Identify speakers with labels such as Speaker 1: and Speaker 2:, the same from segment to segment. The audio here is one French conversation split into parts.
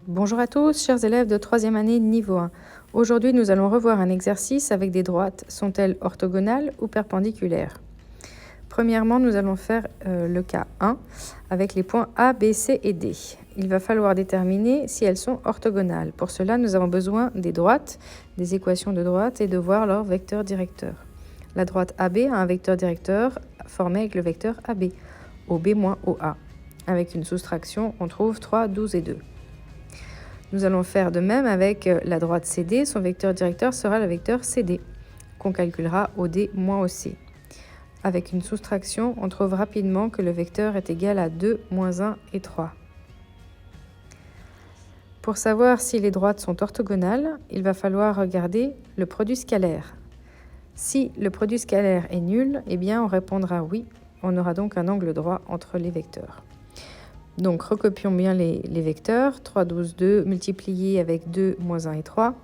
Speaker 1: Bonjour à tous, chers élèves de 3e année niveau 1. Aujourd'hui, nous allons revoir un exercice avec des droites. Sont-elles orthogonales ou perpendiculaires? Premièrement, nous allons faire le cas 1 avec les points A, B, C et D. Il va falloir déterminer si elles sont orthogonales. Pour cela, nous avons besoin des droites, des équations de droite et de voir leur vecteur directeur. La droite AB a un vecteur directeur formé avec le vecteur AB, OB moins OA. Avec une soustraction, on trouve 3, 12 et 2. Nous allons faire de même avec la droite CD. Son vecteur directeur sera le vecteur CD, qu'on calculera OD moins OC. Avec une soustraction, on trouve rapidement que le vecteur est égal à 2, moins 1 et 3. Pour savoir si les droites sont orthogonales, il va falloir regarder le produit scalaire. Si le produit scalaire est nul, eh bien on répondra oui. On aura donc un angle droit entre les vecteurs. Donc, recopions bien les vecteurs. 3, 12, 2, multiplié avec 2, moins 1 et 3.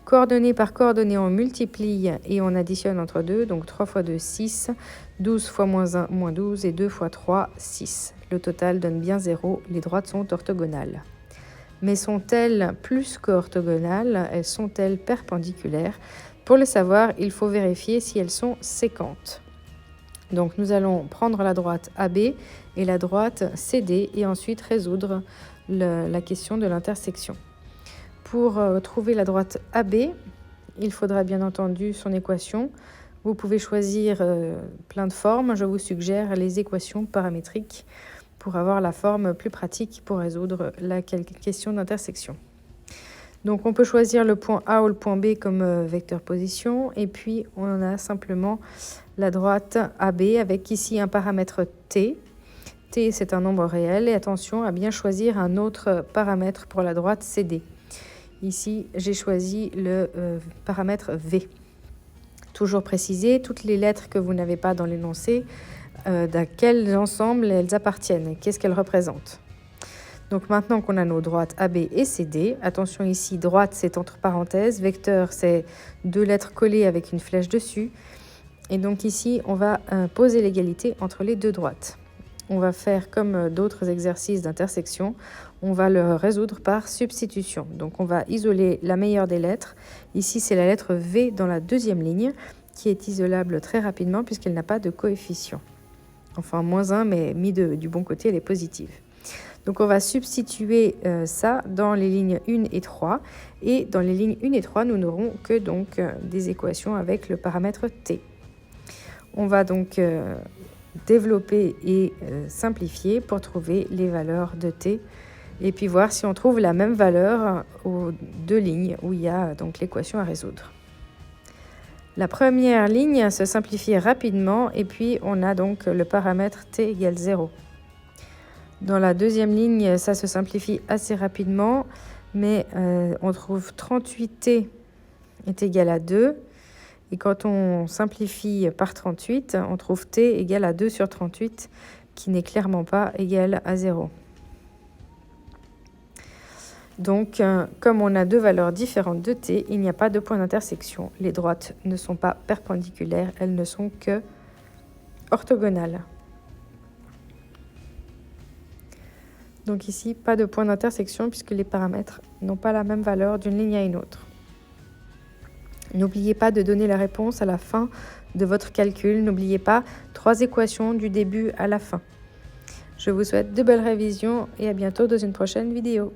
Speaker 1: Coordonnées par coordonnées, on multiplie et on additionne entre 2. Donc, 3 fois 2, 6. 12 fois moins 1, moins 12. Et 2 fois 3, 6. Le total donne bien 0. Les droites sont orthogonales. Mais sont-elles plus qu'orthogonales? Elles sont-elles perpendiculaires? Pour le savoir, il faut vérifier si elles sont séquentes. Donc nous allons prendre la droite AB et la droite CD et ensuite résoudre la question de l'intersection. Pour trouver la droite AB, il faudra bien entendu son équation. Vous pouvez choisir plein de formes. Je vous suggère les équations paramétriques pour avoir la forme plus pratique pour résoudre la question d'intersection. Donc on peut choisir le point A ou le point B comme vecteur position et puis on a simplement la droite AB avec ici un paramètre T. T c'est un nombre réel et attention à bien choisir un autre paramètre pour la droite CD. Ici j'ai choisi le paramètre V. Toujours préciser toutes les lettres que vous n'avez pas dans l'énoncé, à quel ensemble elles appartiennent et qu'est-ce qu'elles représentent. Donc maintenant qu'on a nos droites AB et CD, attention ici, droite c'est entre parenthèses, vecteur c'est deux lettres collées avec une flèche dessus. Et donc ici, on va poser l'égalité entre les deux droites. On va faire comme d'autres exercices d'intersection, on va le résoudre par substitution. Donc on va isoler la meilleure des lettres. Ici c'est la lettre V dans la deuxième ligne qui est isolable très rapidement puisqu'elle n'a pas de coefficient. Enfin moins 1 mais mis du bon côté, elle est positive. Donc on va substituer ça dans les lignes 1 et 3. Et dans les lignes 1 et 3, nous n'aurons que donc des équations avec le paramètre T. On va donc développer et simplifier pour trouver les valeurs de T. Et puis voir si on trouve la même valeur aux deux lignes où il y a donc l'équation à résoudre. La première ligne se simplifie rapidement et puis on a donc le paramètre T égale 0. Dans la deuxième ligne, ça se simplifie assez rapidement, mais on trouve 38t est égal à 2. Et quand on simplifie par 38, on trouve t égal à 2 sur 38, qui n'est clairement pas égal à 0. Donc, comme on a deux valeurs différentes de t, il n'y a pas de point d'intersection. Les droites ne sont pas perpendiculaires, elles ne sont que orthogonales. Donc ici, pas de point d'intersection puisque les paramètres n'ont pas la même valeur d'une ligne à une autre. N'oubliez pas de donner la réponse à la fin de votre calcul. N'oubliez pas 3 équations du début à la fin. Je vous souhaite de belles révisions et à bientôt dans une prochaine vidéo.